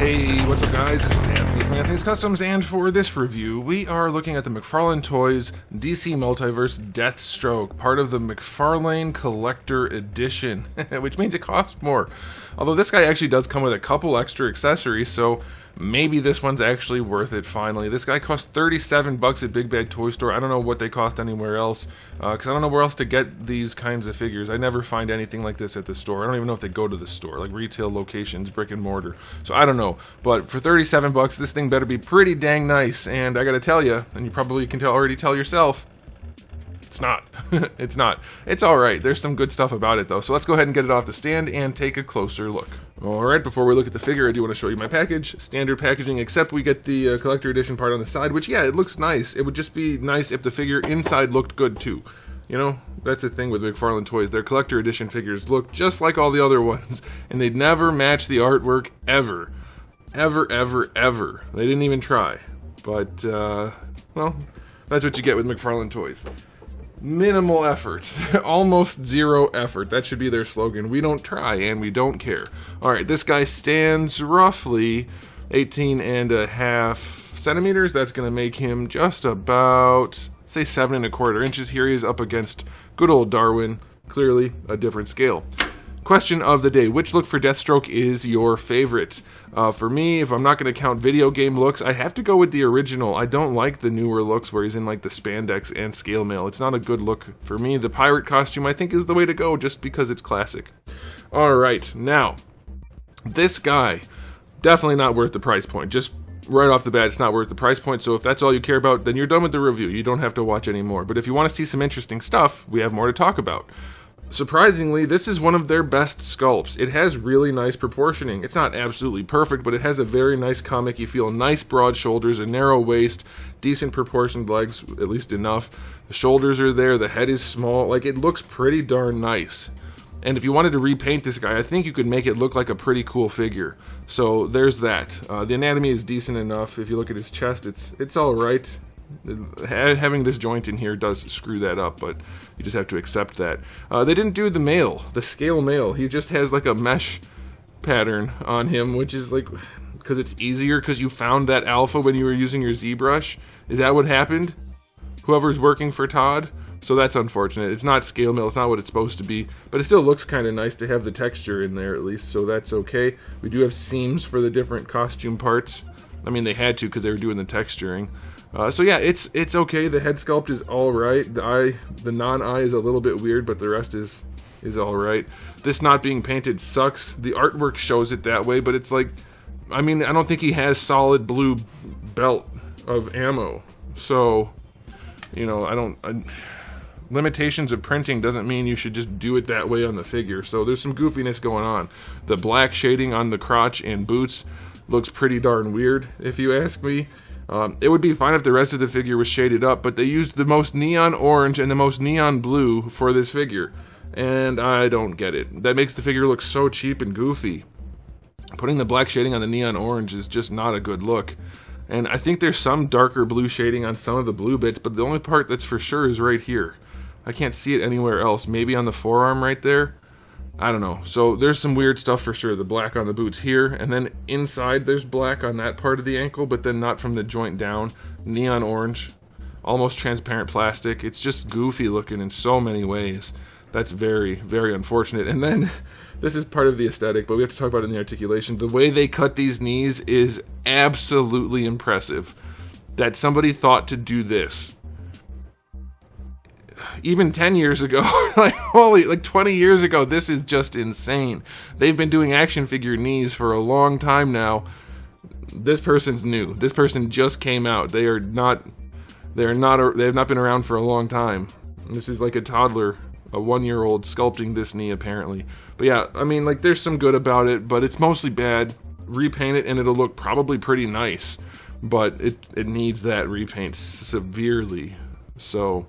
Hey, what's up guys? This is Anthony from Anthony's Customs, and for this review, we are looking at the McFarlane Toys DC Multiverse Deathstroke, part of the McFarlane Collector Edition, which means it costs more. Although this guy actually does come with a couple extra accessories, so maybe this one's actually worth it finally. This guy costs $37 at Big Bad Toy Store. I don't know what they cost anywhere else, because I don't know where else to get these kinds of figures. I never find anything like this at the store. I don't even know if they go to the store, like retail locations, brick and mortar. So I don't know. But for $37, this thing better be pretty dang nice. And I gotta tell you, and you probably can already tell yourself, it's not. It's not. It's alright. There's some good stuff about it though. So let's go ahead and get it off the stand and take a closer look. Alright, before we look at the figure, I do want to show you my package. Standard packaging, except we get the collector edition part on the side, which, yeah, it looks nice. It would just be nice if the figure inside looked good too. You know, that's the thing with McFarlane Toys. Their collector edition figures look just like all the other ones, and they'd never match the artwork ever. Ever, ever, ever. They didn't even try. But, well, that's what you get with McFarlane Toys. Minimal effort. Almost zero effort. That should be their slogan. We don't try and we don't care. Alright, this guy stands roughly 18.5 centimeters. That's going to make him just about, say, 7.25 inches. Here he is up against good old Darwin. Clearly a different scale. Question of the day: which look for Deathstroke is your favorite? For me, if I'm not going to count video game looks, I have to go with the original. I don't like the newer looks where he's in like the spandex and scale mail. It's not a good look for me. The pirate costume I think is the way to go just because it's classic. Alright, now, this guy, definitely not worth the price point. Just right off the bat, it's not worth the price point, so if that's all you care about, then you're done with the review. You don't have to watch anymore. But if you want to see some interesting stuff, we have more to talk about. Surprisingly, this is one of their best sculpts. It has really nice proportioning. It's not absolutely perfect, but it has a very nice comic-y feel. Nice broad shoulders, a narrow waist, decent proportioned legs, at least enough. The shoulders are there, the head is small. Like, it looks pretty darn nice. And if you wanted to repaint this guy, I think you could make it look like a pretty cool figure. So there's that. The anatomy is decent enough. If you look at his chest, it's all right. Having this joint in here does screw that up, but you just have to accept that. They didn't do the mail, the scale mail. He just has like a mesh pattern on him, which is like, because it's easier because you found that alpha when you were using your ZBrush. Is that what happened? Whoever's working for Todd? So that's unfortunate. It's not scale mail, it's not what it's supposed to be, but it still looks kind of nice to have the texture in there at least, so that's okay. We do have seams for the different costume parts. I mean, they had to because they were doing the texturing. So yeah, it's okay. The head sculpt is alright. The non-eye is a little bit weird, but the rest is alright. This not being painted sucks. The artwork shows it that way, but it's like, I mean, I don't think he has solid blue belt of ammo. So, you know, limitations of printing doesn't mean you should just do it that way on the figure. So there's some goofiness going on. The black shading on the crotch and boots looks pretty darn weird, if you ask me. It would be fine if the rest of the figure was shaded up, but they used the most neon orange and the most neon blue for this figure, and I don't get it. That makes the figure look so cheap and goofy. Putting the black shading on the neon orange is just not a good look, and I think there's some darker blue shading on some of the blue bits, but the only part that's for sure is right here. I can't see it anywhere else. Maybe on the forearm right there? I don't know. So there's some weird stuff for sure. The black on the boots here, and then inside there's black on that part of the ankle, but then not from the joint down. Neon orange, almost transparent plastic. It's just goofy looking in so many ways. That's very, very unfortunate. And then this is part of the aesthetic, but we have to talk about it in the articulation. The way they cut these knees is absolutely impressive. That somebody thought to do this. Even 10 years ago, like 20 years ago, this is just insane. They've been doing action figure knees for a long time now. This person's new. This person just came out. They have not been around for a long time. This is like a toddler, a 1-year-old sculpting this knee apparently. But yeah, I mean, like, there's some good about it, but it's mostly bad. Repaint it and it'll look probably pretty nice, but it needs that repaint severely. So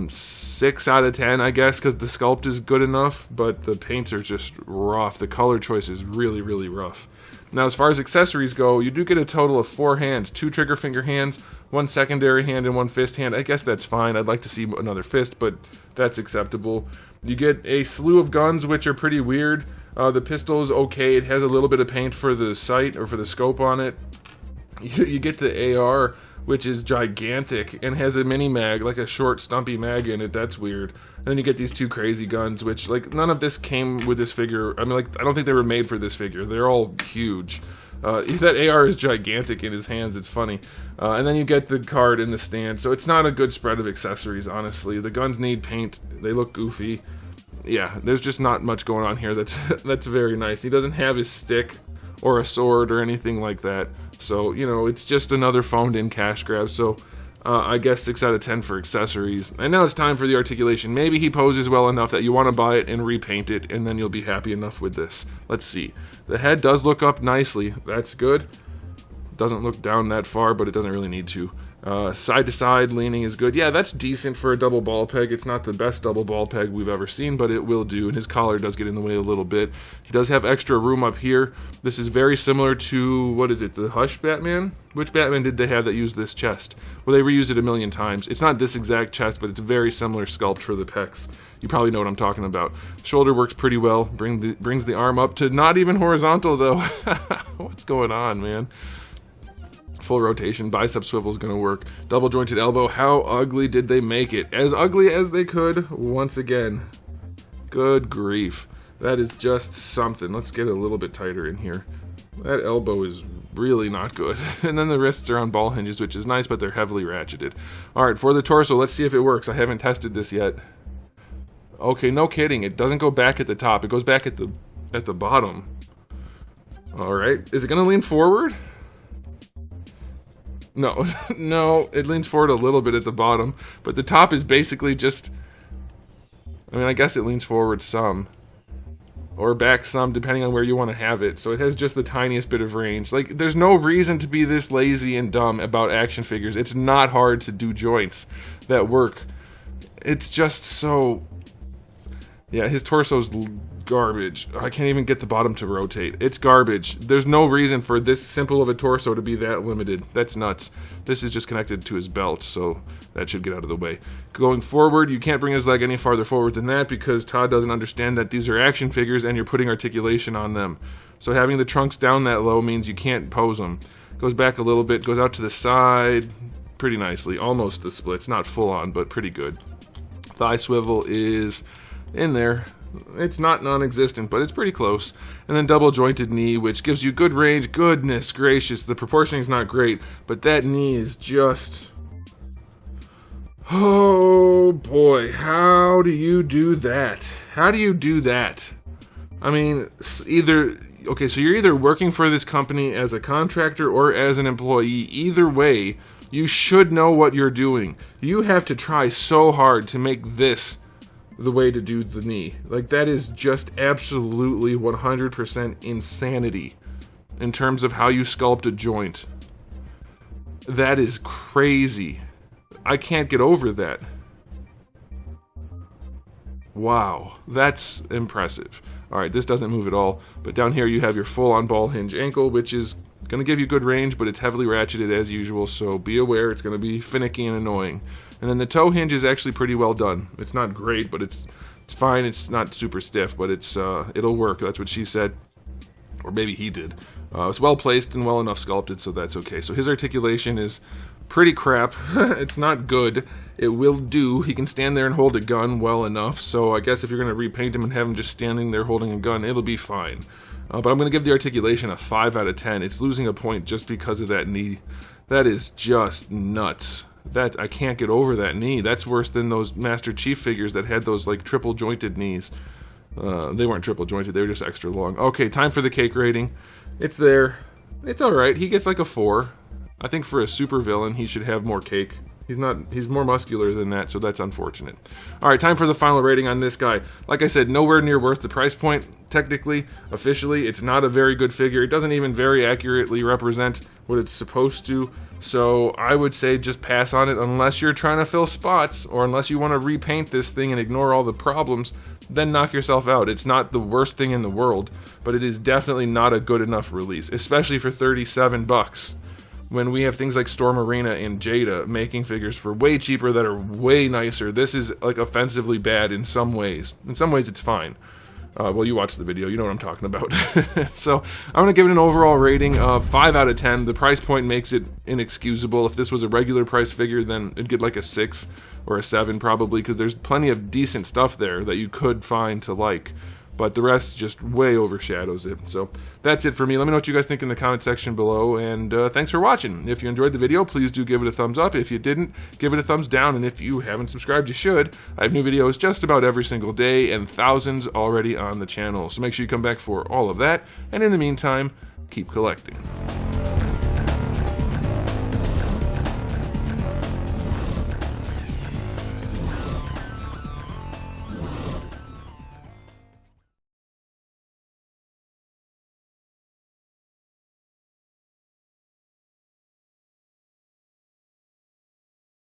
6 out of 10, I guess, because the sculpt is good enough, but the paints are just rough. The color choice is really, really rough. Now, as far as accessories go, you do get a total of 4 hands, 2 trigger finger hands, one secondary hand and one fist hand. I guess that's fine. I'd like to see another fist, but that's acceptable. You get a slew of guns, which are pretty weird. The pistol is okay. It has a little bit of paint for the sight or for the scope on it. You get the AR, which is gigantic and has a mini mag, like a short stumpy mag in it. That's weird. And then you get these two crazy guns, which, like, none of this came with this figure. I mean, like, I don't think they were made for this figure. They're all huge. That AR is gigantic in his hands. It's funny. And then you get the card in the stand. So it's not a good spread of accessories, honestly. The guns need paint. They look goofy. Yeah, there's just not much going on here. That's very nice. He doesn't have his stick or a sword or anything like that. So, you know, it's just another phoned-in cash grab. So, I guess 6 out of 10 for accessories. And now it's time for the articulation. Maybe he poses well enough that you want to buy it and repaint it, and then you'll be happy enough with this. Let's see. The head does look up nicely. That's good. Doesn't look down that far, but it doesn't really need to. Side to side leaning is good. Yeah, that's decent for a double ball peg. It's not the best double ball peg we've ever seen, but it will do. And his collar does get in the way a little bit. He does have extra room up here. This is very similar to, what is it, the Hush Batman? Which Batman did they have that used this chest? Well, they reused it a million times. It's not this exact chest, but it's a very similar sculpt for the pecs. You probably know what I'm talking about. Shoulder works pretty well. Brings the arm up to not even horizontal, though. What's going on, man? Full rotation, bicep swivel is going to work. Double jointed elbow, how ugly did they make it? As ugly as they could, once again. Good grief. That is just something. Let's get a little bit tighter in here. That elbow is really not good. And then the wrists are on ball hinges, which is nice, but they're heavily ratcheted. Alright, for the torso, let's see if it works. I haven't tested this yet. Okay, no kidding. It doesn't go back at the top. It goes back at the bottom. Alright, is it going to lean forward? No, no, it leans forward a little bit at the bottom, but the top is basically just, I mean, I guess it leans forward some, or back some, depending on where you want to have it, so it has just the tiniest bit of range. Like, there's no reason to be this lazy and dumb about action figures. It's not hard to do joints that work. It's just so, yeah, his torso's garbage. I can't even get the bottom to rotate. It's garbage. There's no reason for this simple of a torso to be that limited. That's nuts. This is just connected to his belt, so that should get out of the way. Going forward, you can't bring his leg any farther forward than that because Todd doesn't understand that these are action figures and you're putting articulation on them. So having the trunks down that low means you can't pose them. Goes back a little bit, goes out to the side pretty nicely. Almost the splits, not full on, but pretty good. Thigh swivel is in there. It's not non-existent, but it's pretty close. And then double jointed knee, which gives you good range. Goodness gracious, the proportioning is not great, but that knee is just, oh boy, how do you do that? How do you do that? I mean, okay, so you're either working for this company as a contractor or as an employee. Either way, you should know what you're doing. You have to try so hard to make this the way to do the knee. Like, that is just absolutely 100% insanity in terms of how you sculpt a joint. That is crazy. I can't get over that. Wow, that's impressive. Alright, this doesn't move at all, but down here you have your full-on ball hinge ankle, which is going to give you good range, but it's heavily ratcheted as usual, so be aware it's going to be finicky and annoying. And then the toe hinge is actually pretty well done. It's not great, but it's fine. It's not super stiff, but it'll work. That's what she said. Or maybe he did. It's well placed and well enough sculpted, so that's okay. So his articulation is pretty crap. It's not good. It will do. He can stand there and hold a gun well enough, so I guess if you're going to repaint him and have him just standing there holding a gun, it'll be fine. But I'm going to give the articulation a 5 out of 10. It's losing a point just because of that knee. That is just nuts. That I can't get over that knee. That's worse than those Master Chief figures that had those like triple jointed knees. They weren't triple jointed, they were just extra long. Okay, time for the cake rating. It's there. It's alright. He gets like a 4. I think for a super villain he should have more cake. He's more muscular than that, so that's unfortunate. Alright, time for the final rating on this guy. Like I said, nowhere near worth the price point. Technically, officially, it's not a very good figure. It doesn't even very accurately represent what it's supposed to. So I would say just pass on it unless you're trying to fill spots, or unless you want to repaint this thing and ignore all the problems, then knock yourself out. It's not the worst thing in the world, but it is definitely not a good enough release, especially for $37. when we have things like Storm Arena and Jada making figures for way cheaper that are way nicer. This is like offensively bad in some ways. In some ways it's fine. Well, you watched the video, you know what I'm talking about. So I'm going to give it an overall rating of 5 out of 10. The price point makes it inexcusable. If this was a regular price figure, then it'd get like a 6 or a 7 probably, because there's plenty of decent stuff there that you could find to like. But the rest just way overshadows it. So that's it for me. Let me know what you guys think in the comment section below, and thanks for watching. If you enjoyed the video, please do give it a thumbs up. If you didn't, give it a thumbs down, and if you haven't subscribed, you should. I have new videos just about every single day, and thousands already on the channel. So make sure you come back for all of that, and in the meantime, keep collecting.